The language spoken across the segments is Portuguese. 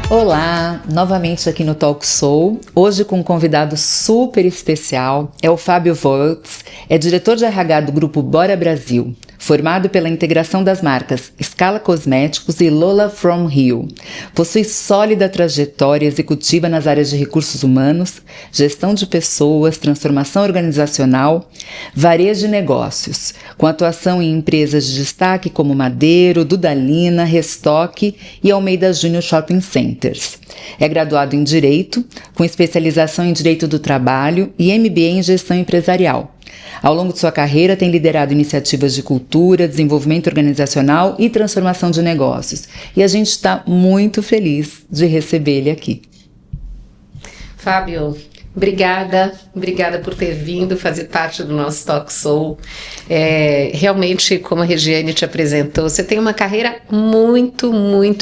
Olá, novamente aqui no Talk Show, hoje com um convidado super especial, é o Fábio Voltz, é diretor de RH do Grupo Bora Brasil, formado pela integração das marcas Scala Cosméticos e Lola From Rio. Possui sólida trajetória executiva nas áreas de recursos humanos, gestão de pessoas, transformação organizacional, varejo de negócios, com atuação em empresas de destaque como Madeiro, Dudalina, Restock e Almeida Júnior Shopping Centers. É graduado em Direito, com especialização em Direito do Trabalho e MBA em Gestão Empresarial. Ao longo de sua carreira, tem liderado iniciativas de cultura, desenvolvimento organizacional e transformação de negócios. E a gente está muito feliz de receber ele aqui. Fábio, obrigada por ter vindo fazer parte do nosso Talk Show. Realmente, como a Regiane te apresentou, você tem uma carreira muito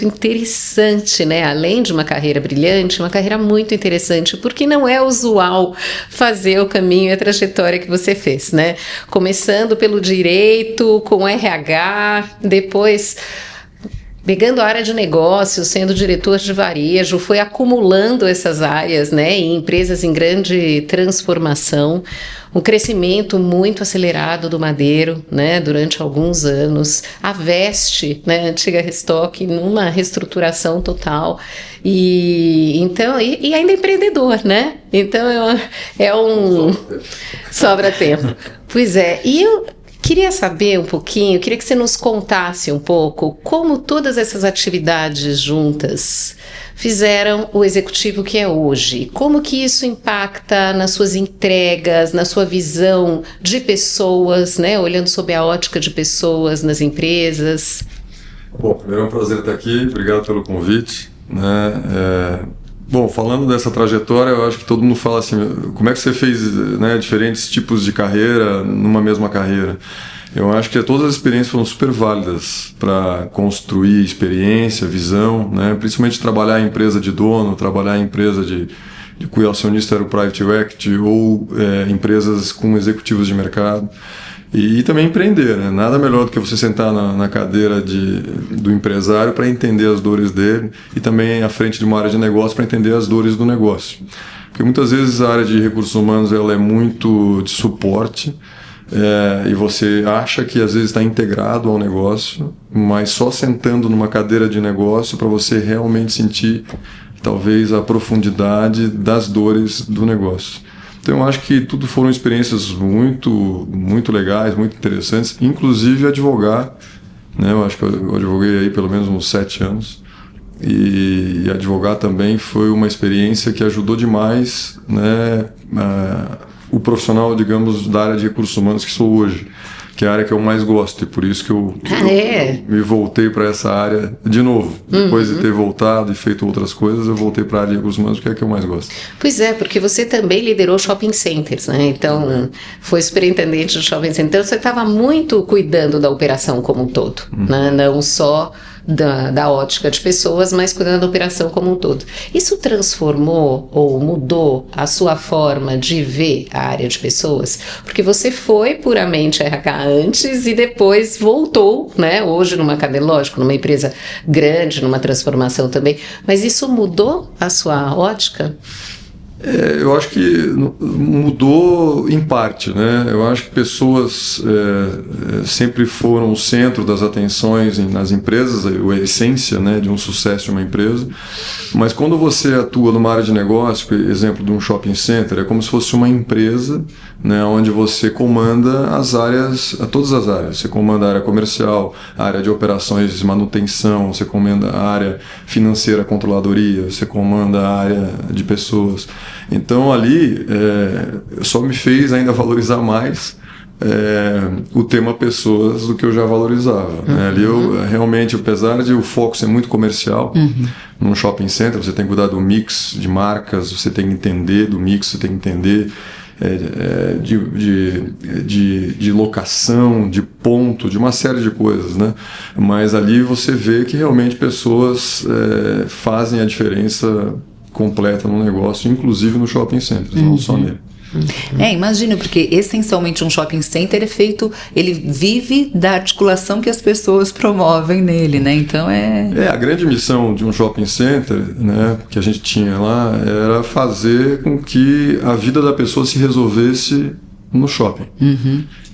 interessante, né? Além de uma carreira brilhante, uma carreira muito interessante, porque não é usual fazer o caminho e a trajetória que você fez, né? Começando pelo direito, com RH, depois pegando a área de negócios, sendo diretor de varejo, foi acumulando essas áreas, né, em empresas em grande transformação, um crescimento muito acelerado do Madeiro, né, durante alguns anos, a Veste, né, antiga Restock, numa reestruturação total, e ainda empreendedor, né, então sobra tempo. Pois é, e eu queria saber um pouquinho, queria que você nos contasse um pouco como todas essas atividades juntas fizeram o executivo que é hoje. Como que isso impacta nas suas entregas, na sua visão de pessoas, né? Olhando sob a ótica de pessoas nas empresas. Bom, primeiro é um prazer estar aqui, obrigado pelo convite, né? Bom, falando dessa trajetória, eu acho que todo mundo fala assim, como é que você fez, né, diferentes tipos de carreira numa mesma carreira? Eu acho que todas as experiências foram super válidas para construir experiência, visão, né? Principalmente trabalhar em empresa de dono, trabalhar em empresa de cujo acionista era o private equity ou empresas com executivos de mercado. E também empreender, né? Nada melhor do que você sentar na cadeira do empresário para entender as dores dele e também à frente de uma área de negócio para entender as dores do negócio. Porque muitas vezes a área de recursos humanos ela é muito de suporte e você acha que às vezes está integrado ao negócio, mas só sentando numa cadeira de negócio para você realmente sentir talvez a profundidade das dores do negócio. Então eu acho que tudo foram experiências muito legais, muito interessantes, inclusive advogar, né? Eu acho que eu advoguei aí pelo menos uns 7 anos e advogar também foi uma experiência que ajudou demais, né? O profissional, digamos, da área de recursos humanos que sou hoje, que é a área que eu mais gosto, e por isso que eu me voltei para essa área de novo. Depois de ter voltado e feito outras coisas, eu voltei para a área de recursos humanos, que é a que eu mais gosto. Pois é, porque você também liderou shopping centers, né? Então, foi superintendente de shopping centers. Então, você estava muito cuidando da operação como um todo, né? Não só da ótica de pessoas, mas cuidando da operação como um todo. Isso transformou ou mudou a sua forma de ver a área de pessoas? Porque você foi puramente RH antes e depois voltou, né? Hoje numa cadeia, lógico, numa empresa grande, numa transformação também. Mas isso mudou a sua ótica? Eu acho que mudou em parte, né? Eu acho que pessoas sempre foram o centro das atenções nas empresas, a essência, né, de um sucesso de uma empresa. Mas quando você atua numa área de negócio, por exemplo, de um shopping center, é como se fosse uma empresa, né, onde você comanda todas as áreas. Você comanda a área comercial, a área de operações e manutenção, você comanda a área financeira, controladoria, você comanda a área de pessoas. Então ali só me fez ainda valorizar mais o tema pessoas do que eu já valorizava. Né? Ali eu realmente, apesar de o foco ser muito comercial, num shopping center você tem que cuidar do mix de marcas, você tem que entender do mix, você tem que entender de locação, de ponto, de uma série de coisas, né? Mas ali você vê que realmente pessoas fazem a diferença completa no negócio, inclusive no shopping center, não só nele. Imagino, porque essencialmente um shopping center é feito, ele vive da articulação que as pessoas promovem nele, né? Então a grande missão de um shopping center, né, que a gente tinha lá, era fazer com que a vida da pessoa se resolvesse no shopping.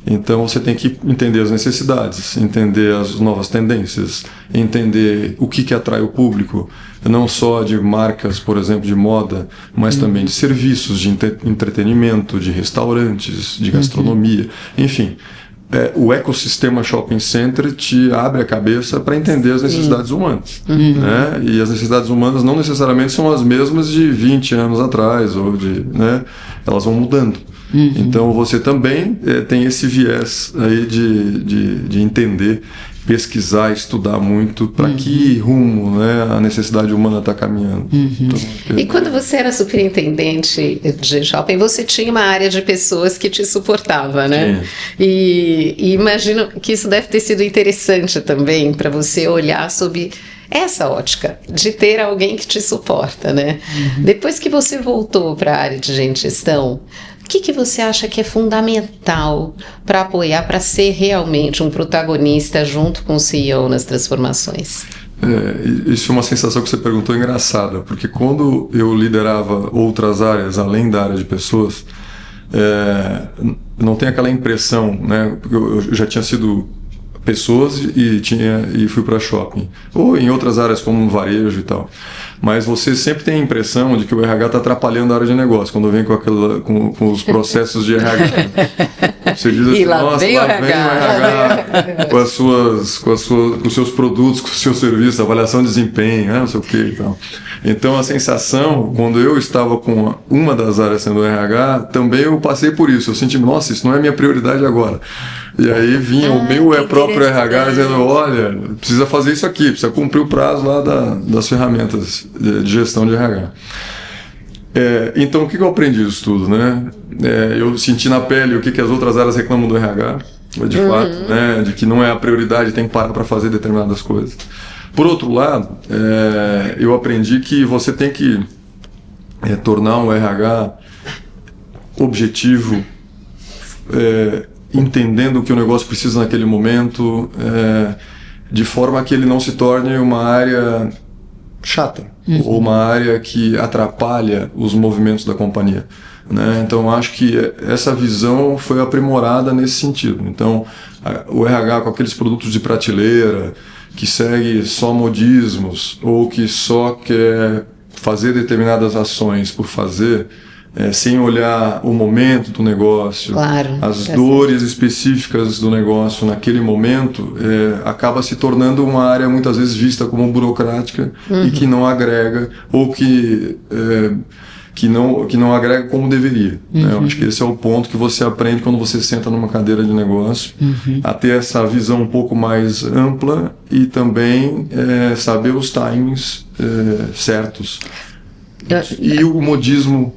Então você tem que entender as necessidades, entender as novas tendências, entender o que atrai o público, não só de marcas, por exemplo, de moda, mas também de serviços, de entretenimento, de restaurantes, de gastronomia, enfim. O ecossistema shopping center te abre a cabeça para entender as necessidades humanas. Né? E as necessidades humanas não necessariamente são as mesmas de 20 anos atrás, né? Elas vão mudando. Então você também tem esse viés aí de entender, pesquisar, estudar muito para que rumo, né, a necessidade humana está caminhando. Então, e quando você era superintendente de shopping, você tinha uma área de pessoas que te suportava, né? E imagino que isso deve ter sido interessante também para você olhar sob essa ótica de ter alguém que te suporta, né? Depois que você voltou para a área de gestão, o que você acha que é fundamental para apoiar, para ser realmente um protagonista junto com o CEO nas transformações? Isso é uma sensação que você perguntou engraçada, porque quando eu liderava outras áreas, além da área de pessoas, não tem aquela impressão, né? Eu já tinha sido pessoas e fui para shopping, ou em outras áreas como varejo e tal, mas você sempre tem a impressão de que o RH está atrapalhando a área de negócio quando vem com os processos de RH. Você diz assim, lá vem o RH com os seus produtos, com os seus serviços, avaliação de desempenho, não sei o que e tal. Então a sensação, quando eu estava com uma das áreas sendo o RH, também eu passei por isso. Eu senti, nossa, isso não é minha prioridade agora. E aí vinha o meu próprio RH dizendo, olha, precisa fazer isso aqui, precisa cumprir o prazo lá das ferramentas de gestão de RH. Então o que eu aprendi disso tudo, né? Eu senti na pele o que as outras áreas reclamam do RH, de fato, né? De que não é a prioridade, tem que parar para fazer determinadas coisas. Por outro lado, eu aprendi que você tem que tornar um RH objetivo, entendendo o que o negócio precisa naquele momento, de forma que ele não se torne uma área chata, ou uma área que atrapalha os movimentos da companhia. Né? Então acho que essa visão foi aprimorada nesse sentido. Então o RH com aqueles produtos de prateleira, que segue só modismos, ou que só quer fazer determinadas ações por fazer, sem olhar o momento do negócio, as dores específicas do negócio naquele momento, acaba se tornando uma área muitas vezes vista como burocrática e que não agrega, ou que não agrega como deveria. Né? Eu acho que esse é o ponto que você aprende quando você senta numa cadeira de negócio, a ter essa visão um pouco mais ampla e também saber os timings certos. E o modismo,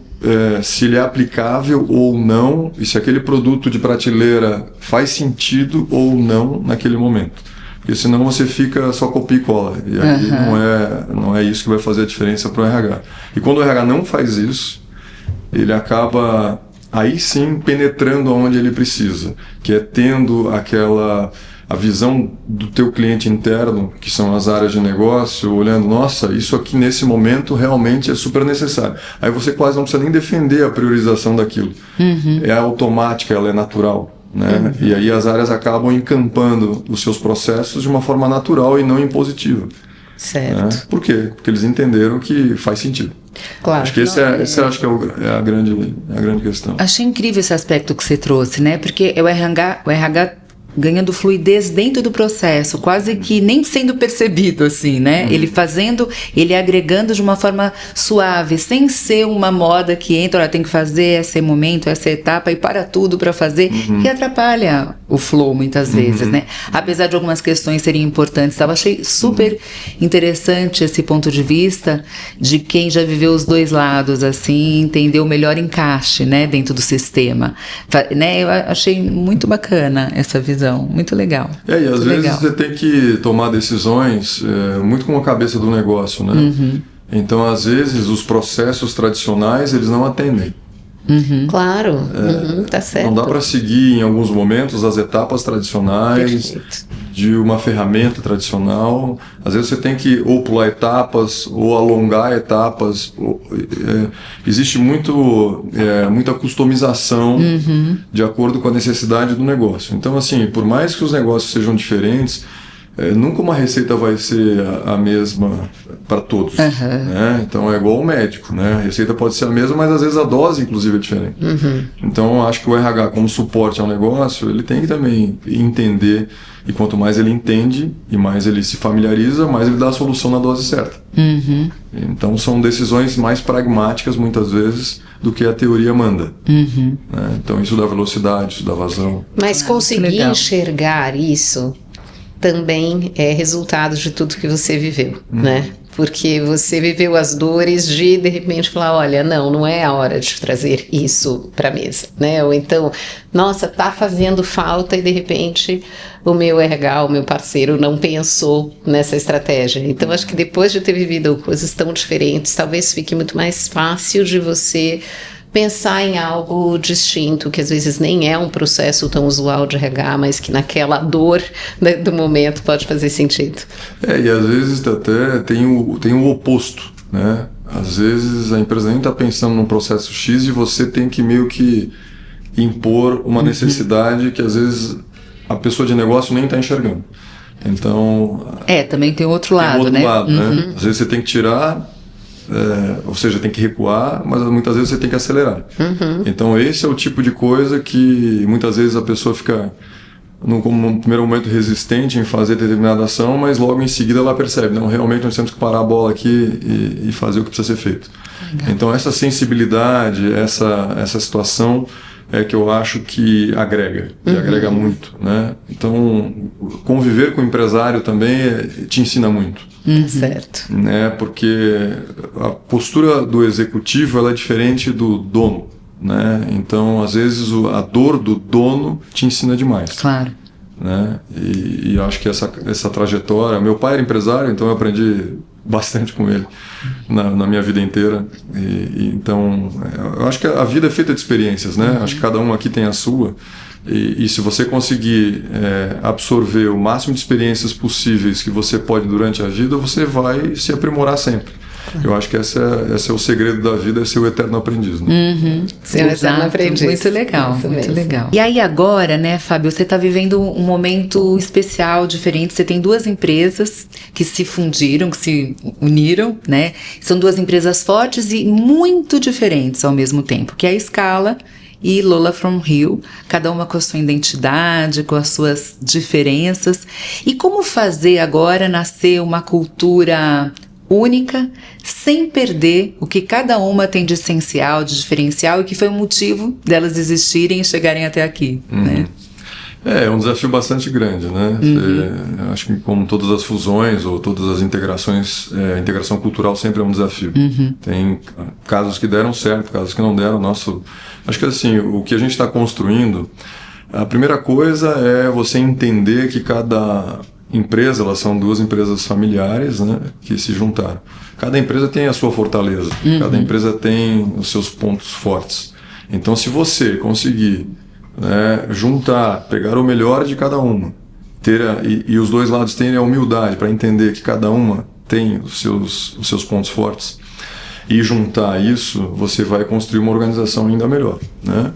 se ele é aplicável ou não, e se aquele produto de prateleira faz sentido ou não naquele momento. Porque senão você fica só copia e cola. E aí não é isso que vai fazer a diferença para o RH. E quando o RH não faz isso, ele acaba aí sim penetrando onde ele precisa, que é tendo a visão do teu cliente interno, que são as áreas de negócio, olhando, nossa, isso aqui nesse momento realmente é super necessário. Aí você quase não precisa nem defender a priorização daquilo. É automática, ela é natural. Né? E aí as áreas acabam encampando os seus processos de uma forma natural e não impositiva. Certo. Né? Por quê? Porque eles entenderam que faz sentido. Claro. Acho que esse acho que é a grande questão. Achei incrível esse aspecto que você trouxe, né? Porque o RH ganhando fluidez dentro do processo, quase que nem sendo percebido, assim, né? Ele agregando de uma forma suave, sem ser uma moda que entra, olha, tem que fazer esse momento, essa etapa e para tudo para fazer, que atrapalha o flow muitas vezes, né? Apesar de algumas questões serem importantes, eu achei super interessante esse ponto de vista de quem já viveu os dois lados, assim, entender o melhor encaixe, né, dentro do sistema, né? Eu achei muito bacana essa visão. Muito legal. E às vezes você tem que tomar decisões muito com a cabeça do negócio, né? Então, às vezes, os processos tradicionais, eles não atendem. Claro, tá certo. Não dá para seguir em alguns momentos as etapas tradicionais. Perfeito. De uma ferramenta tradicional. Às vezes você tem que ou pular etapas ou alongar etapas. Existe muita customização de acordo com a necessidade do negócio. Então, assim, por mais que os negócios sejam diferentes, nunca uma receita vai ser a mesma para todos. Né? Então é igual ao médico, né? A receita pode ser a mesma, mas às vezes a dose inclusive é diferente. Então acho que o RH, como suporte ao negócio, ele tem que também entender, e quanto mais ele entende e mais ele se familiariza, mais ele dá a solução na dose certa. Então são decisões mais pragmáticas muitas vezes do que a teoria manda. Né? Então isso dá velocidade, isso dá vazão. Mas conseguir enxergar isso também é resultado de tudo que você viveu, né? Porque você viveu as dores de repente falar, olha, não é a hora de trazer isso para a mesa, né? Ou então, nossa, tá fazendo falta e de repente o meu RH, o meu parceiro não pensou nessa estratégia. Então acho que depois de ter vivido coisas tão diferentes, talvez fique muito mais fácil de você pensar em algo distinto, que às vezes nem é um processo tão usual de RH, mas que naquela dor, né, do momento pode fazer sentido. E às vezes até tem o oposto, né? Às vezes a empresa nem está pensando num processo X e você tem que meio que impor uma necessidade que às vezes a pessoa de negócio nem está enxergando. Então... também tem outro lado, né? Né? Às vezes você tem que tirar... ou seja, tem que recuar, mas muitas vezes você tem que acelerar. Então esse é o tipo de coisa que muitas vezes a pessoa fica num primeiro momento resistente em fazer determinada ação, mas logo em seguida ela percebe, não, realmente nós temos que parar a bola aqui e fazer o que precisa ser feito. Então essa sensibilidade, essa situação é que eu acho que agrega, e agrega muito, né? Então conviver com o empresário também te ensina muito. Certo. Né? Porque a postura do executivo ela é diferente do dono, né? Então às vezes a dor do dono te ensina demais. Claro. Né? E eu acho que essa trajetória, meu pai era empresário, então eu aprendi bastante com ele na minha vida inteira, então eu acho que a vida é feita de experiências, né? Acho que cada um aqui tem a sua. E se você conseguir absorver o máximo de experiências possíveis que você pode durante a vida, você vai se aprimorar sempre. Eu acho que esse é o segredo da vida, é ser o eterno aprendiz. Né? Ser o eterno aprendiz. Muito legal, muito legal. E aí agora, né, Fábio, você está vivendo um momento especial, diferente. Você tem duas empresas que se fundiram, que se uniram, né? São duas empresas fortes e muito diferentes ao mesmo tempo, que é a Scala e Lola from Rio, cada uma com a sua identidade, com as suas diferenças. E como fazer agora nascer uma cultura única, sem perder o que cada uma tem de essencial, de diferencial, e que foi o motivo delas existirem e chegarem até aqui, né? É um desafio bastante grande, né? Acho que como todas as fusões ou todas as integrações, a integração cultural sempre é um desafio. Tem casos que deram certo, casos que não deram. Acho que assim, o que a gente está construindo, a primeira coisa é você entender que cada empresa, elas são duas empresas familiares, né, que se juntaram. Cada empresa tem a sua fortaleza, cada empresa tem os seus pontos fortes. Então, se você conseguir juntar, pegar o melhor de cada uma, e os dois lados terem a humildade para entender que cada uma tem os seus pontos fortes, e juntar isso, você vai construir uma organização ainda melhor, né?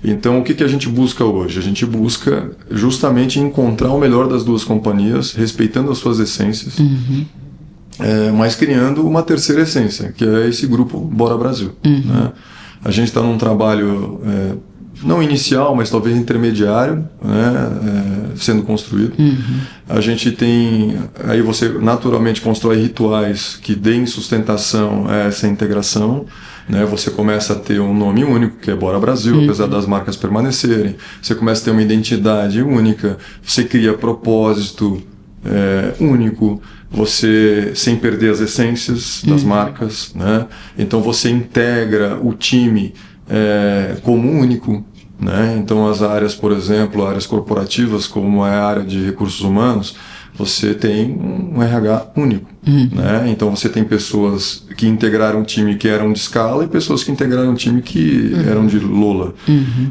Então, o que a gente busca hoje? A gente busca justamente encontrar o melhor das duas companhias, respeitando as suas essências, mas criando uma terceira essência, que é esse grupo Bora Brasil. Né? A gente está num trabalho não inicial, mas talvez intermediário, né, sendo construído. A gente tem... Aí você naturalmente constrói rituais que deem sustentação a essa integração. Né, você começa a ter um nome único, que é Bora Brasil, apesar das marcas permanecerem. Você começa a ter uma identidade única, você cria propósito único, você sem perder as essências das marcas. Né? Então você integra o time como único. Né? Então as áreas, por exemplo, áreas corporativas, como é a área de recursos humanos, você tem um RH único. Né? Então você tem pessoas que integraram um time que eram de escala e pessoas que integraram um time que eram de Lola.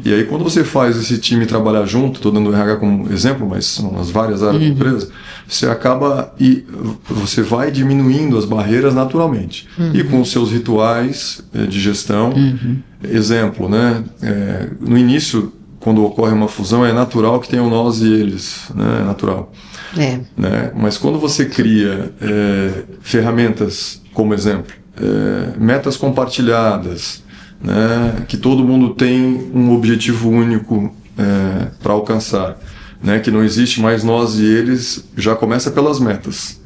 E aí quando você faz esse time trabalhar junto, estou dando o RH como exemplo, mas são as várias áreas da empresa, você vai diminuindo as barreiras naturalmente. E com os seus rituais de gestão, exemplo, né? No início, quando ocorre uma fusão, é natural que tenham nós e eles, né? É natural. Né? Mas quando você cria ferramentas, como exemplo, metas compartilhadas, né? Que todo mundo tem um objetivo único para alcançar, né? Que não existe mais nós e eles, já começa pelas metas.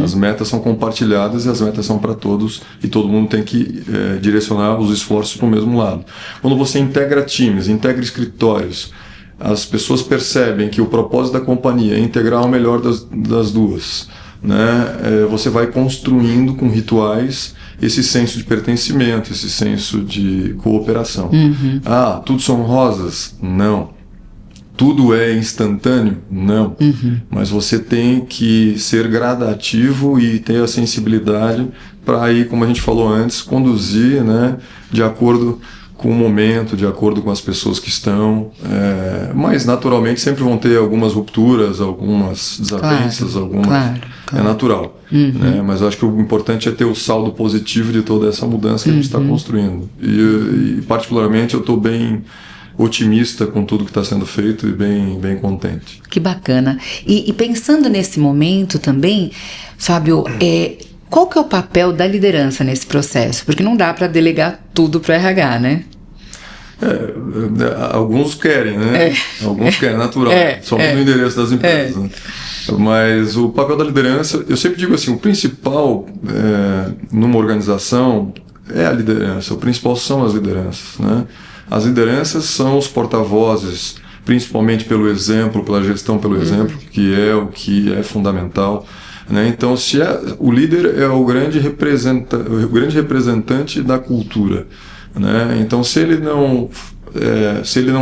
As metas são compartilhadas e as metas são para todos e todo mundo tem que direcionar os esforços para o mesmo lado. Quando você integra times, integra escritórios, as pessoas percebem que o propósito da companhia é integrar o melhor das duas, né? Você vai construindo com rituais esse senso de pertencimento, esse senso de cooperação. Tudo são rosas? Não. Tudo é instantâneo? Não. Mas você tem que ser gradativo e ter a sensibilidade para aí, como a gente falou antes, conduzir, né, de acordo com o momento, de acordo com as pessoas que estão. Mas, naturalmente, sempre vão ter algumas rupturas, algumas desavenças, Claro. É natural. Né? Mas eu acho que o importante é ter o saldo positivo de toda essa mudança que a gente está construindo. E, particularmente, eu estou bem otimista com tudo que está sendo feito e bem contente. Que bacana. E pensando nesse momento também, Fábio, qual que é o papel da liderança nesse processo? Porque não dá para delegar tudo para o RH, né? Alguns querem, né? Alguns querem, natural. Somos no endereço das empresas. Né? Mas o papel da liderança, eu sempre digo assim, o principal numa organização é a liderança, o principal são as lideranças, né? As lideranças são os porta-vozes, principalmente pelo exemplo, pela gestão pelo exemplo, que é o que é fundamental. Né? Então, o líder é o grande representante da cultura. Né? Então, se ele não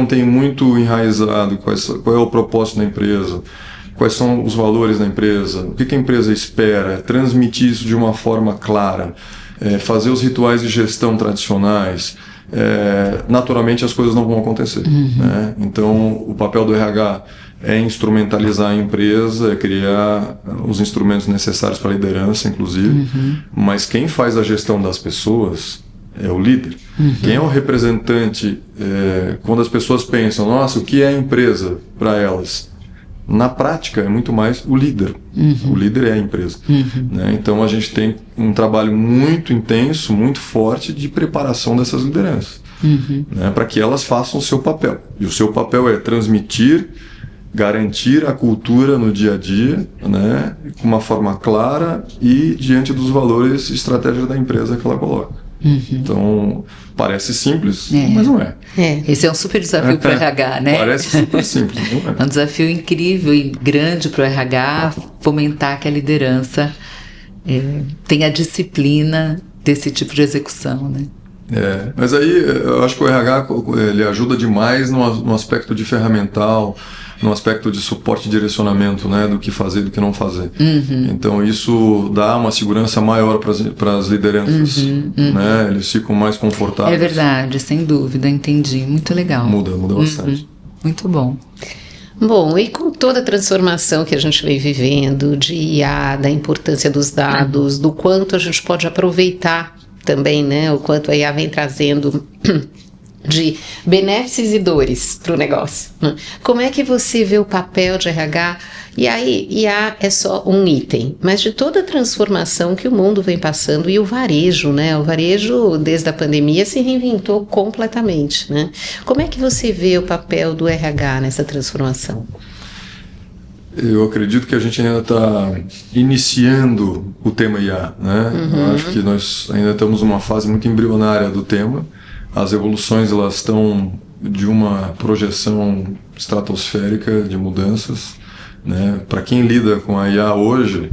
tem muito enraizado qual é o propósito da empresa, quais são os valores da empresa, o que a empresa espera, transmitir isso de uma forma clara, fazer os rituais de gestão tradicionais, naturalmente as coisas não vão acontecer. Né? Então, o papel do RH é instrumentalizar a empresa, é criar os instrumentos necessários para a liderança, inclusive, mas quem faz a gestão das pessoas é o líder. Quem é o representante, quando as pessoas pensam, nossa, o que é a empresa para elas? Na prática, é muito mais o líder. O líder é a empresa. Né? Então, a gente tem um trabalho muito intenso, muito forte de preparação dessas lideranças, né? Para que elas façam o seu papel. E o seu papel é transmitir, garantir a cultura no dia a dia, né? Com uma forma clara e diante dos valores e estratégias da empresa que ela coloca. Então, parece simples, mas não é. Esse é um super desafio para o RH, né? Parece super simples, não é? É um desafio incrível e grande para o RH fomentar que a liderança tenha a disciplina desse tipo de execução, né? Mas aí eu acho que o RH ele ajuda demais no aspecto de ferramental, no aspecto de suporte e direcionamento, né, do que fazer e do que não fazer. Então isso dá uma segurança maior para as lideranças, né? Eles ficam mais confortáveis. É verdade, sem dúvida, entendi. Muito legal. Muda bastante. Muito bom. Bom, e com toda a transformação que a gente vem vivendo de IA, da importância dos dados, do quanto a gente pode aproveitar também, né, o quanto a IA vem trazendo de benefícios e dores para o negócio. Né? Como é que você vê o papel de RH? E aí, IA é só um item, mas de toda a transformação que o mundo vem passando e o varejo, né? O varejo, desde a pandemia, se reinventou completamente, né? Como é que você vê o papel do RH nessa transformação? Eu acredito que a gente ainda está iniciando o tema IA, né? Eu acho que nós ainda estamos numa fase muito embrionária do tema. As evoluções elas estão de uma projeção estratosférica de mudanças, né? Para quem lida com a IA hoje,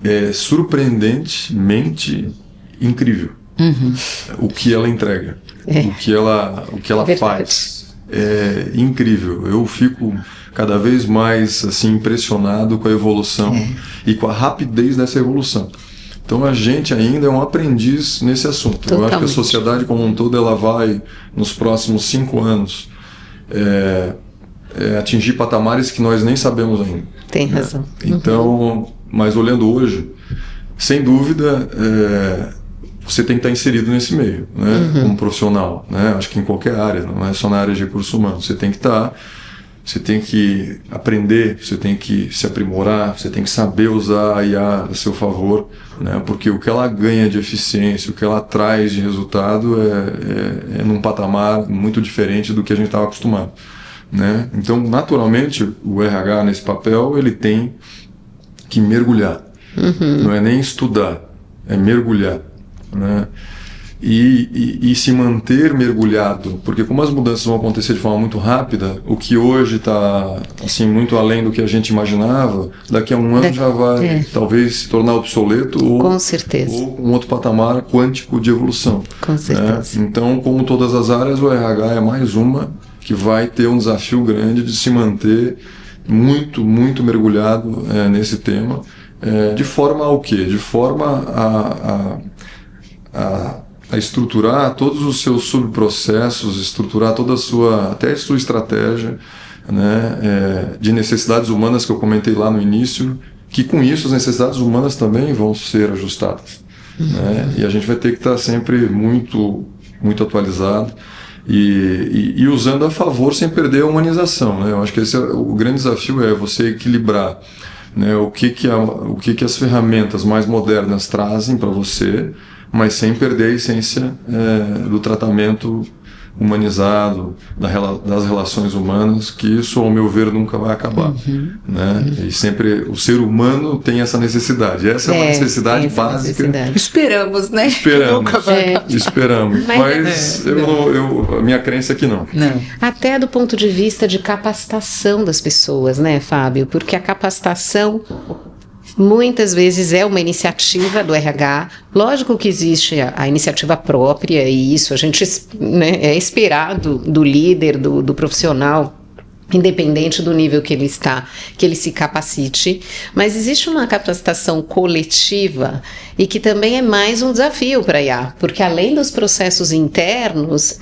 é surpreendentemente incrível o que ela entrega, o que ela faz. É incrível. Eu fico cada vez mais assim, impressionado com a evolução e com a rapidez dessa evolução. Então a gente ainda é um aprendiz nesse assunto. Totalmente. Eu acho que a sociedade como um todo ela vai, nos próximos 5 anos, atingir patamares que nós nem sabemos ainda. Tem razão. Então, mas olhando hoje, sem dúvida, você tem que estar inserido nesse meio, né? Como profissional, né? Acho que em qualquer área, não é só na área de recursos humanos. Você tem que estar, você tem que aprender, você tem que se aprimorar, você tem que saber usar a IA a seu favor, né? Porque o que ela ganha de eficiência, o que ela traz de resultado é num patamar muito diferente do que a gente estava acostumado, né? Então, naturalmente, o RH nesse papel ele tem que mergulhar, não é nem estudar, é mergulhar, né? E se manter mergulhado, porque como as mudanças vão acontecer de forma muito rápida, o que hoje está assim, muito além do que a gente imaginava, daqui a um ano já vai talvez se tornar obsoleto ou, Com certeza. ou um outro patamar quântico de evolução. Com certeza. Né? Então, como todas as áreas, o RH é mais uma que vai ter um desafio grande de se manter muito, muito mergulhado nesse tema, de forma ao quê? De forma a estruturar todos os seus subprocessos, estruturar toda até a sua estratégia, né, de necessidades humanas que eu comentei lá no início, que com isso as necessidades humanas também vão ser ajustadas, né, e a gente vai ter que estar sempre muito, muito atualizado e usando a favor sem perder a humanização, né? Eu acho que esse o grande desafio é você equilibrar, né, o que as ferramentas mais modernas trazem para você, mas sem perder a essência do tratamento humanizado, das relações humanas, que isso, ao meu ver, nunca vai acabar. Né? E sempre o ser humano tem essa necessidade. Essa é uma necessidade básica. Esperamos, né? Esperamos. Nunca vai acabar. Esperamos. Mas a minha crença é que não. Até do ponto de vista de capacitação das pessoas, né, Fábio? Porque a capacitação muitas vezes é uma iniciativa do RH. Lógico que existe a iniciativa própria e isso a gente, né, é esperado do líder, do profissional, independente do nível que ele está, que ele se capacite, mas existe uma capacitação coletiva e que também é mais um desafio para a IA, porque além dos processos internos,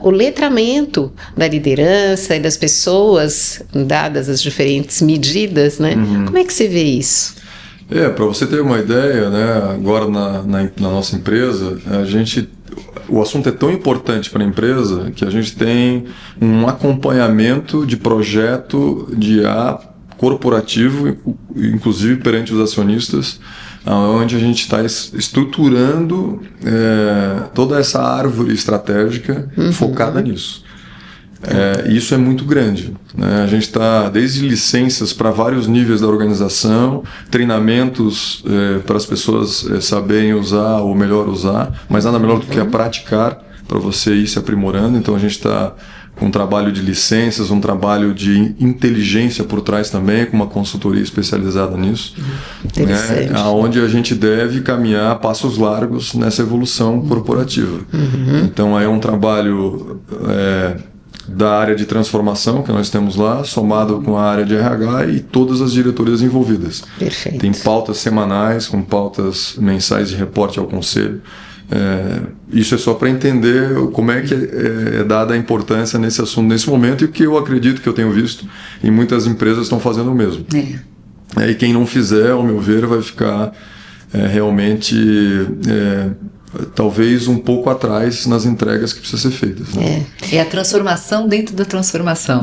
o letramento da liderança e das pessoas, dadas as diferentes medidas, né? Como é que você vê isso? Para você ter uma ideia, né, agora na nossa empresa, o assunto é tão importante para a empresa que a gente tem um acompanhamento de projeto de IA corporativo, inclusive perante os acionistas, onde a gente está estruturando toda essa árvore estratégica focada nisso. Isso é muito grande, né? A gente está desde licenças para vários níveis da organização, treinamentos para as pessoas saberem usar ou melhor usar, mas nada melhor do que a praticar para você ir se aprimorando. Então a gente está com um trabalho de licenças, um trabalho de inteligência por trás também, com uma consultoria especializada nisso, né, onde a gente deve caminhar a passos largos nessa evolução corporativa. Então é um trabalho da área de transformação que nós temos lá, somado com a área de RH e todas as diretorias envolvidas. Perfeito. Tem pautas semanais, com pautas mensais de reporte ao conselho. Isso é só para entender como é que é dada a importância nesse assunto nesse momento, e o que eu acredito que eu tenho visto e muitas empresas estão fazendo o mesmo. E quem não fizer, ao meu ver, vai ficar realmente talvez um pouco atrás nas entregas que precisam ser feitas. Né? É a transformação dentro da transformação.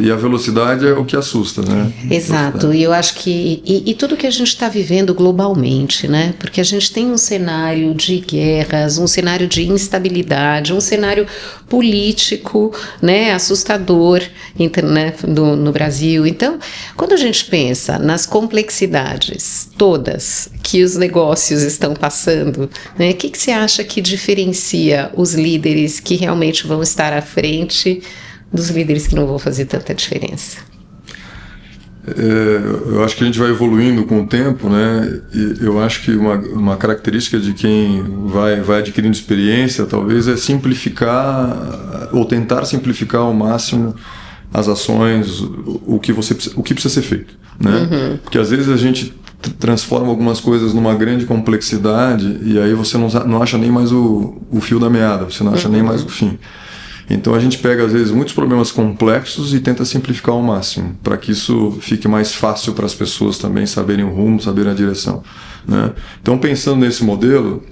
E a velocidade é o que assusta, né? Exato, e eu acho que e tudo que a gente está vivendo globalmente, né? Porque a gente tem um cenário de guerras, um cenário de instabilidade, um cenário político, né, assustador, né, no Brasil. Então, quando a gente pensa nas complexidades todas que os negócios estão passando, né, o que você acha que diferencia os líderes que realmente vão estar à frente dos líderes que não vão fazer tanta diferença? Eu acho que a gente vai evoluindo com o tempo, né? E eu acho que uma característica de quem vai adquirindo experiência, talvez, é simplificar ou tentar simplificar ao máximo as ações, o que precisa ser feito, né? Porque às vezes a gente transforma algumas coisas numa grande complexidade e aí você não acha nem mais o fio da meada, você não acha nem mais o fim. Então a gente pega às vezes muitos problemas complexos e tenta simplificar ao máximo, para que isso fique mais fácil para as pessoas também saberem o rumo, saberem a direção, né? Então, pensando nesse modelo,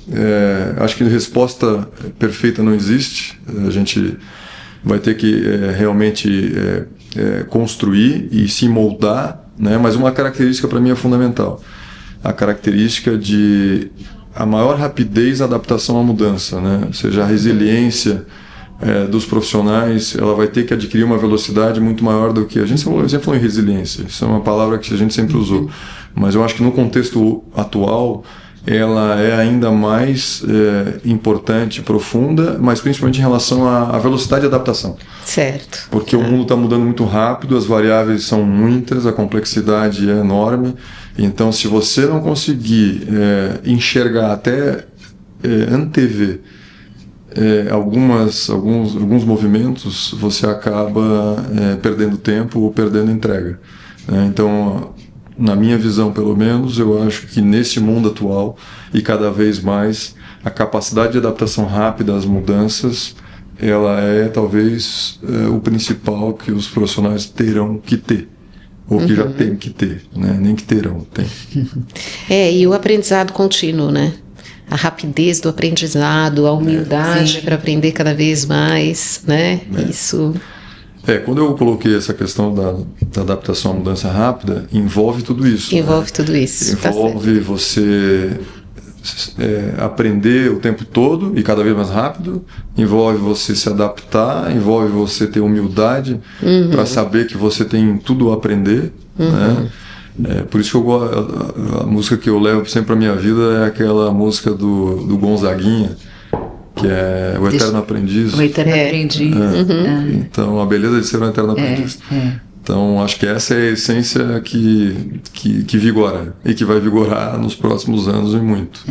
acho que resposta perfeita não existe. A gente vai ter que realmente construir e se moldar, né? Mas uma característica para mim é fundamental, a característica de a maior rapidez na adaptação à mudança, né? Ou seja, a resiliência dos profissionais, ela vai ter que adquirir uma velocidade muito maior do que a gente sempre falou em resiliência. Isso é uma palavra que a gente sempre usou, mas eu acho que no contexto atual ela é ainda mais importante, profunda, mas principalmente em relação à velocidade de adaptação. Certo. Porque o mundo está mudando muito rápido, as variáveis são muitas, a complexidade é enorme. Então, se você não conseguir enxergar, até antever alguns movimentos, você acaba perdendo tempo ou perdendo entrega, né? Então, na minha visão, pelo menos, eu acho que nesse mundo atual e cada vez mais, a capacidade de adaptação rápida às mudanças, ela é talvez o principal que os profissionais terão que ter, ou que já têm que ter, né? Nem que terão, tem. E o aprendizado contínuo, né? A rapidez do aprendizado, a humildade para aprender cada vez mais, né? Isso. Quando eu coloquei essa questão da adaptação à mudança rápida, envolve tudo isso. Envolve tudo isso. Envolve você aprender o tempo todo e cada vez mais rápido, envolve você se adaptar, envolve você ter humildade para saber que você tem tudo a aprender, né? Por isso que a música que eu levo sempre para minha vida é aquela música do Gonzaguinha, que é O Eterno Aprendiz. O Eterno Aprendiz. Então, a beleza de ser um eterno aprendiz. Então, acho que essa é a essência que vigora e que vai vigorar nos próximos anos e muito.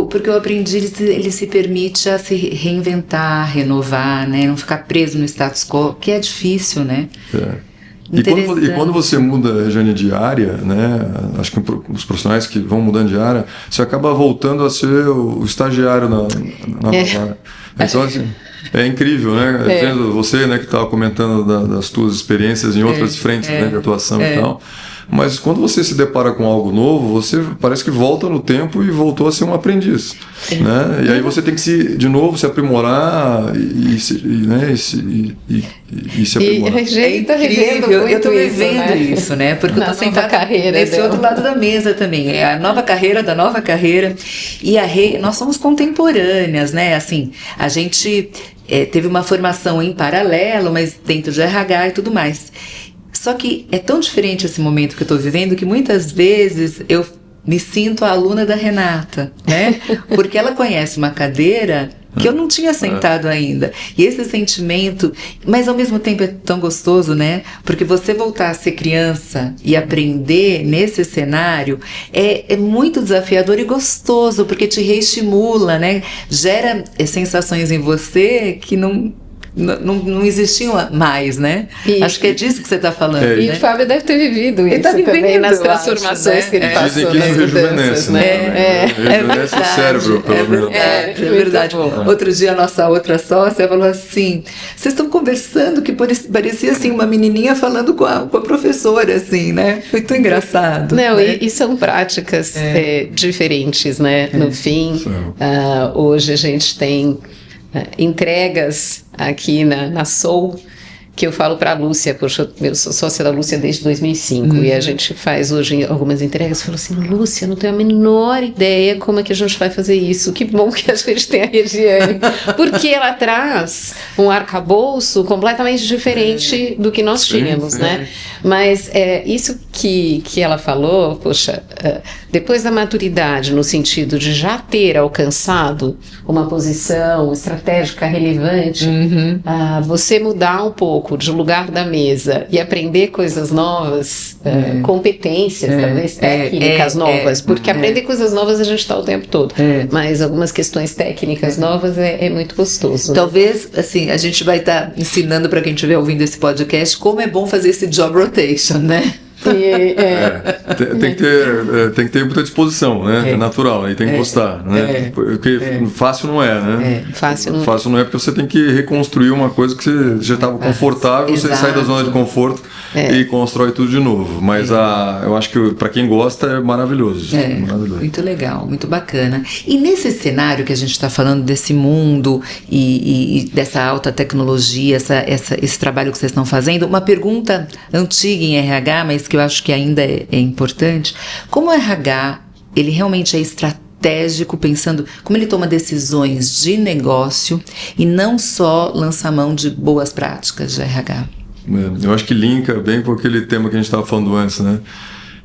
Porque o aprendiz ele se permite a se reinventar, renovar, né? Não ficar preso no status quo, que é difícil, né? E quando você muda, Regiane, de área, né? Acho que os profissionais que vão mudando de área, você acaba voltando a ser o estagiário na área. Então, assim, é incrível, né? Você, né, que estava comentando das suas experiências em outras frentes, né, de atuação e tal. Mas quando você se depara com algo novo, você parece que volta no tempo e voltou a ser um aprendiz, né? E aí você tem que de novo se aprimorar e se aprimorar. Eu estou vivendo isso, né? Porque eu estou sentada nesse outro lado da mesa também. É a nova carreira da nova carreira. E nós somos contemporâneas, né? Assim, a gente teve uma formação em paralelo, mas dentro de RH e tudo mais. Só que é tão diferente esse momento que eu estou vivendo que muitas vezes eu me sinto a aluna da Renata, né? Porque ela conhece uma cadeira que eu não tinha sentado ainda. E esse sentimento, mas ao mesmo tempo é tão gostoso, né? Porque você voltar a ser criança e aprender nesse cenário é muito desafiador e gostoso, porque te reestimula, né? Gera sensações em você que não existiam mais, né? Acho que é disso que você está falando. E o Fábio deve ter vivido isso também nas transformações que ele passou. Dizem que isso rejuvenesce, né? Rejuvenesce o cérebro, pelo menos. É verdade. Outro dia a nossa outra sócia falou assim: vocês estão conversando que parecia assim uma menininha falando com a professora, assim, né? Foi tão engraçado. Não, né? e são práticas diferentes, né? No fim, hoje a gente tem entregas aqui na Soul, que eu falo para a Lúcia, poxa, eu sou sócia da Lúcia desde 2005, e a gente faz hoje algumas entregas. Eu falo assim: Lúcia, não tenho a menor ideia como é que a gente vai fazer isso, que bom que a gente tem a Regiane, porque ela traz um arcabouço completamente diferente do que nós tínhamos, né? Mas isso que ela falou, poxa, depois da maturidade, no sentido de já ter alcançado uma posição estratégica relevante, você mudar um pouco foco de lugar da mesa e aprender coisas novas, competências, talvez técnicas novas, porque aprender coisas novas a gente está o tempo todo, mas algumas questões técnicas novas é muito gostoso. Talvez, assim, a gente vai estar ensinando para quem estiver ouvindo esse podcast como é bom fazer esse job rotation, né? Tem que ter muita disposição, né? É natural, aí tem que gostar, né? Porque fácil não é, né? Fácil não é porque você tem que reconstruir uma coisa que você já estava confortável, você sai da zona de conforto e constrói tudo de novo. Mas eu acho que para quem gosta é maravilhoso. Maravilhoso. Muito legal, muito bacana. E nesse cenário que a gente está falando desse mundo e dessa alta tecnologia, esse trabalho que vocês estão fazendo, uma pergunta antiga em RH, mas que eu acho que ainda é importante, como o RH, ele realmente é estratégico, pensando como ele toma decisões de negócio e não só lança mão de boas práticas de RH. Eu acho que linka bem com aquele tema que a gente estava falando antes, né?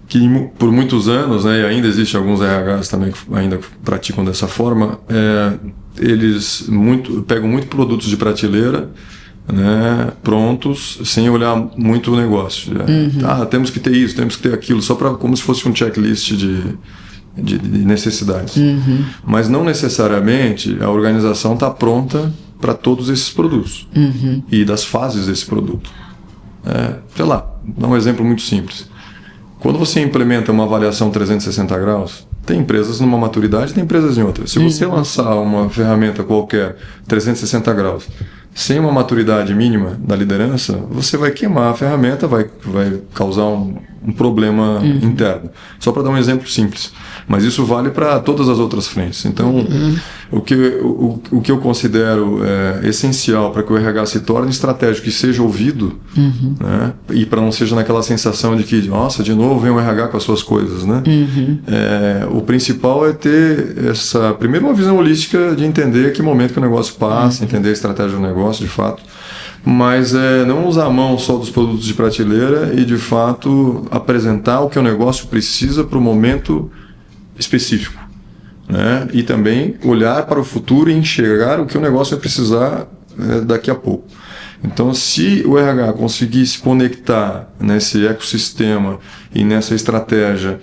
Que por muitos anos, né, e ainda existem alguns RHs também que ainda praticam dessa forma, eles pegam muito produtos de prateleira, né, prontos, sem olhar muito o negócio. Temos que ter isso, temos que ter aquilo, só como se fosse um checklist de necessidades. Mas não necessariamente a organização está pronta para todos esses produtos e das fases desse produto. Sei lá, vou dar um exemplo muito simples. Quando você implementa uma avaliação 360 graus, tem empresas numa maturidade, tem empresas em outras. Se você lançar uma ferramenta qualquer 360 graus sem uma maturidade mínima da liderança, você vai queimar a ferramenta, vai causar um problema interno. Só para dar um exemplo simples. Mas isso vale para todas as outras frentes. Então, o que eu considero essencial para que o RH se torne estratégico e seja ouvido, né? E para não seja naquela sensação de que, nossa, de novo vem o RH com as suas coisas, né? O principal é ter primeiro uma visão holística de entender que momento que o negócio passa, entender a estratégia do negócio, de fato, mas não usar a mão só dos produtos de prateleira e, de fato, apresentar o que o negócio precisa para o momento específico, né? E também olhar para o futuro e enxergar o que o negócio vai precisar daqui a pouco. Então, se o RH conseguir se conectar nesse ecossistema e nessa estratégia,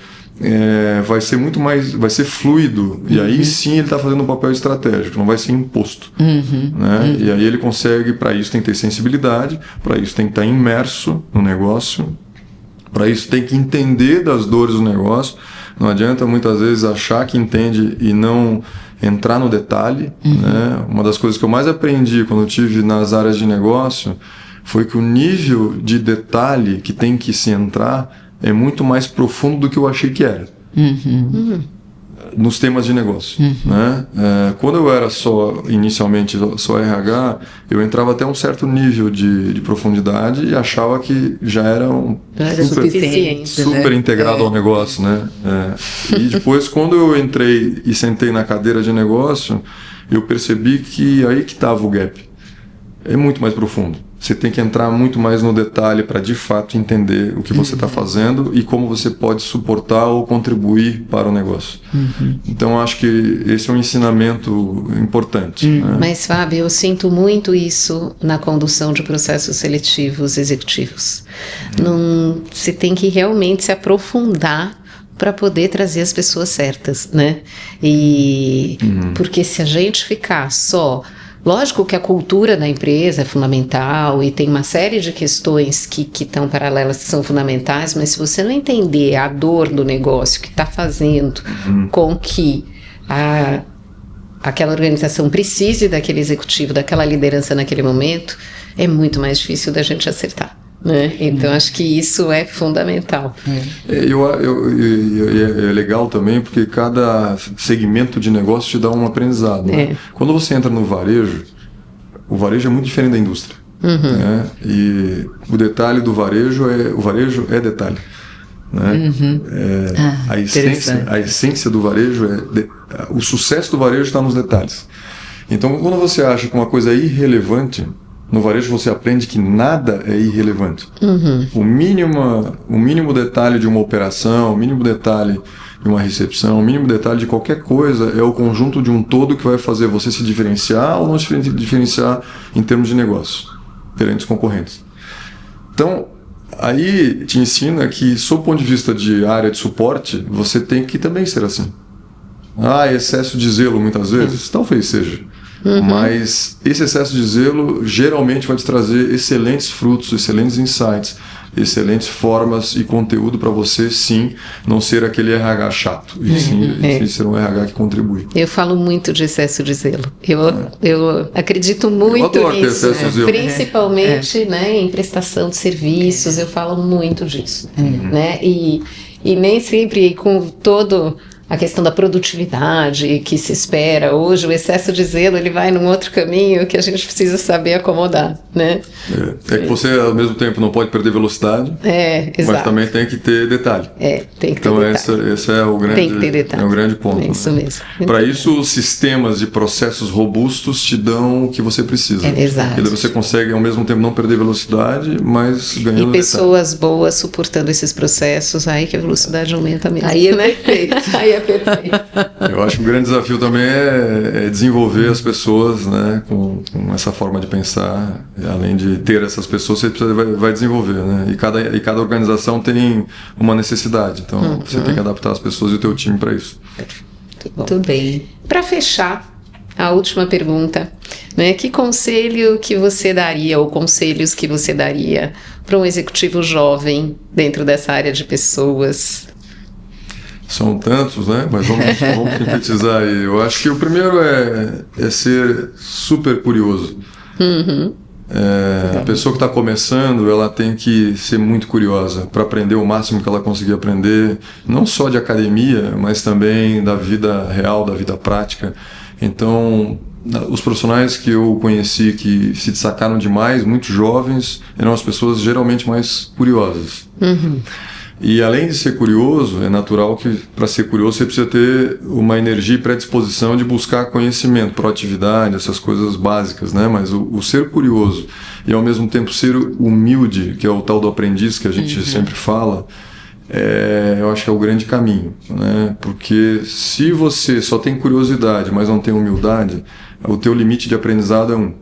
vai ser muito mais, vai ser fluido, e aí sim ele está fazendo um papel estratégico, não vai ser imposto, né? E aí ele consegue, para isso tem que ter sensibilidade, para isso tem que estar imerso no negócio, para isso tem que entender das dores do negócio. Não adianta muitas vezes achar que entende e não entrar no detalhe, né? Uma das coisas que eu mais aprendi quando eu estive nas áreas de negócio foi que o nível de detalhe que tem que se entrar é muito mais profundo do que eu achei que era. Nos temas de negócio, né? Quando eu era inicialmente só RH, eu entrava até um certo nível de profundidade e achava que já era super integrado ao negócio, né? E depois, quando eu entrei e sentei na cadeira de negócio, eu percebi que aí que estava o gap. É muito mais profundo. Você tem que entrar muito mais no detalhe para, de fato, entender o que você está fazendo e como você pode suportar ou contribuir para o negócio. Então, acho que esse é um ensinamento importante. Né? Mas, Fábio, eu sinto muito isso na condução de processos seletivos executivos. Você tem que realmente se aprofundar para poder trazer as pessoas certas, né? Porque se a gente ficar só... Lógico que a cultura da empresa é fundamental e tem uma série de questões que estão paralelas, que são fundamentais, mas se você não entender a dor do negócio que está fazendo com que aquela organização precise daquele executivo, daquela liderança naquele momento, é muito mais difícil da gente acertar. Né? Então acho que isso é fundamental. É legal também porque cada segmento de negócio te dá um aprendizado, né? Quando você entra no varejo, o varejo é muito diferente da indústria, né? E o detalhe do varejo é detalhe, né? A essência do varejo o sucesso do varejo está nos detalhes. Então quando você acha que uma coisa é irrelevante, no varejo você aprende que nada é irrelevante. O mínimo detalhe de uma operação, o mínimo detalhe de uma recepção, o mínimo detalhe de qualquer coisa é o conjunto de um todo que vai fazer você se diferenciar ou não se diferenciar em termos de negócio, perante os concorrentes. Então, aí te ensina que, sob o ponto de vista de área de suporte, você tem que também ser assim. Excesso de zelo muitas vezes? Talvez seja. Mas esse excesso de zelo geralmente vai te trazer excelentes frutos, excelentes insights, excelentes formas e conteúdo para você, sim, não ser aquele RH chato, e sim ser um RH que contribui. Eu falo muito de excesso de zelo. Eu acredito muito eu adoro nisso, ter excesso de zelo. Principalmente né, em prestação de serviços, eu falo muito disso. Né? E nem sempre com todo... a questão da produtividade que se espera hoje, o excesso de zelo, ele vai num outro caminho que a gente precisa saber acomodar, né? É que você, ao mesmo tempo, não pode perder velocidade, exato. mas também tem que ter detalhe. Tem que ter então, detalhe. esse é o grande, tem que ter detalhe. É o grande ponto. É isso mesmo. Para isso, os sistemas e processos robustos te dão o que você precisa. Exato. Porque você consegue, ao mesmo tempo, não perder velocidade, mas ganhando E pessoas boas suportando esses processos, aí que a velocidade aumenta mesmo. Aí é perfeito. Aí é perfeito. Eu acho que o grande desafio também é desenvolver as pessoas, né, com essa forma de pensar. Além de ter essas pessoas, você vai desenvolver, né? E cada organização tem uma necessidade. Então, você tem que adaptar as pessoas e o teu time para isso. Muito bem. Para fechar, a última pergunta, né? Que conselho que você daria, ou conselhos que você daria para um executivo jovem dentro dessa área de pessoas? São tantos, né? Mas vamos sintetizar aí. Eu acho que o primeiro é ser super curioso. A pessoa que está começando, ela tem que ser muito curiosa para aprender o máximo que ela conseguir aprender, não só de academia, mas também da vida real, da vida prática. Então, os profissionais que eu conheci que se destacaram demais, muito jovens, eram as pessoas geralmente mais curiosas. E além de ser curioso, é natural que para ser curioso você precisa ter uma energia e predisposição de buscar conhecimento, proatividade, essas coisas básicas, né? Mas o ser curioso e ao mesmo tempo ser humilde, que é o tal do aprendiz que a gente sempre fala, eu acho que é o grande caminho, né? Porque se você só tem curiosidade, mas não tem humildade, o teu limite de aprendizado é 1.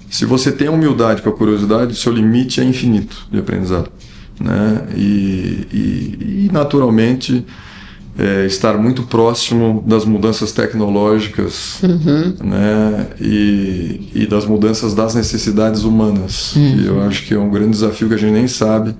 Se você tem a humildade com a curiosidade, o seu limite é infinito de aprendizado. Né? E naturalmente estar muito próximo das mudanças tecnológicas, né? E das mudanças das necessidades humanas. E eu acho que é um grande desafio que a gente nem sabe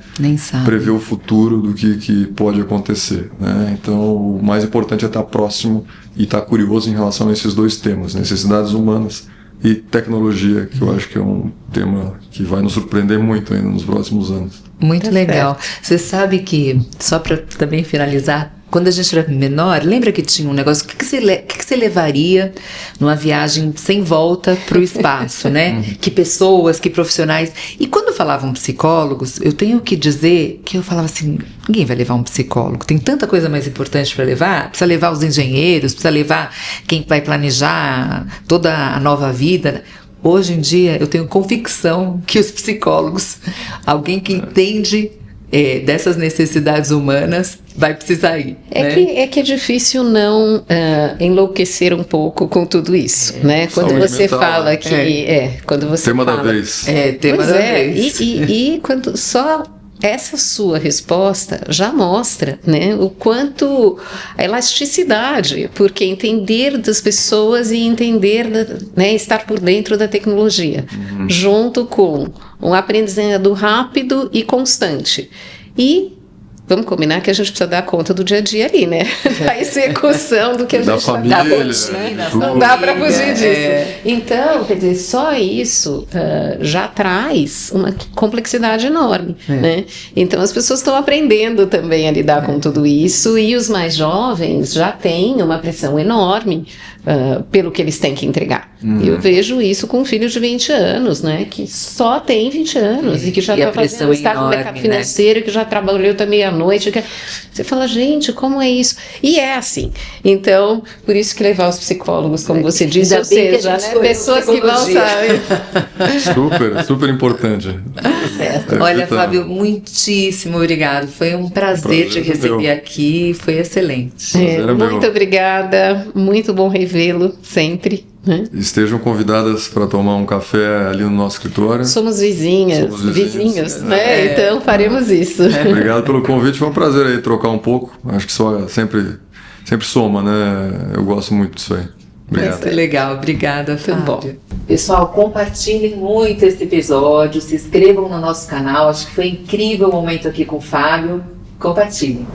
prever o futuro do que pode acontecer, né? Então o mais importante é estar próximo e estar curioso em relação a esses dois temas, necessidades humanas e tecnologia, que eu acho que é um tema que vai nos surpreender muito ainda nos próximos anos. Muito legal. Você sabe que, só para também finalizar, quando a gente era menor, lembra que tinha um negócio, o que você levaria numa viagem sem volta para o espaço, né? Que pessoas, que profissionais. E quando falavam psicólogos, eu tenho que dizer que eu falava assim, ninguém vai levar um psicólogo, tem tanta coisa mais importante para levar, precisa levar os engenheiros, precisa levar quem vai planejar toda a nova vida. Hoje em dia, eu tenho convicção que os psicólogos, alguém que entende dessas necessidades humanas, vai precisar ir. É que é difícil não enlouquecer um pouco com tudo isso, né? Quando Saúde você mental, fala que... quando você tema fala, da vez. Tema da vez. E quando só... essa sua resposta já mostra, né, o quanto a elasticidade, porque entender das pessoas e entender, né, estar por dentro da tecnologia, junto com um aprendizado rápido e constante. E vamos combinar que a gente precisa dar conta do dia a dia ali, né? Da execução do que a gente da família, não dá para fugir disso. Então, quer dizer, só isso já traz uma complexidade enorme, né? Então, as pessoas estão aprendendo também a lidar com tudo isso, e os mais jovens já têm uma pressão enorme pelo que eles têm que entregar. Eu vejo isso com um filho de 20 anos, né? Que só tem 20 anos e que já está no mercado financeiro, né? Que já trabalhou até meia-noite. Você fala, gente, como é isso? E é assim. Então, por isso que levar os psicólogos, como você disse, ou seja, né, pessoas que vão saber. Super importante. Certo. Olha, Fábio, muitíssimo obrigado. Foi um prazer te receber aqui, foi excelente. Muito obrigada, muito bom revê-lo sempre. né? Estejam convidadas para tomar um café ali no nosso escritório. Somos vizinhos, vizinhos, né? Então faremos isso. Obrigado pelo convite, foi um prazer aí trocar um pouco. Acho que só sempre soma, né? Eu gosto muito disso aí. Obrigado. Muito legal, obrigada, Fábio. Bom. Pessoal, compartilhem muito esse episódio, se inscrevam no nosso canal. Acho que foi incrível o momento aqui com o Fábio. Compartilhem.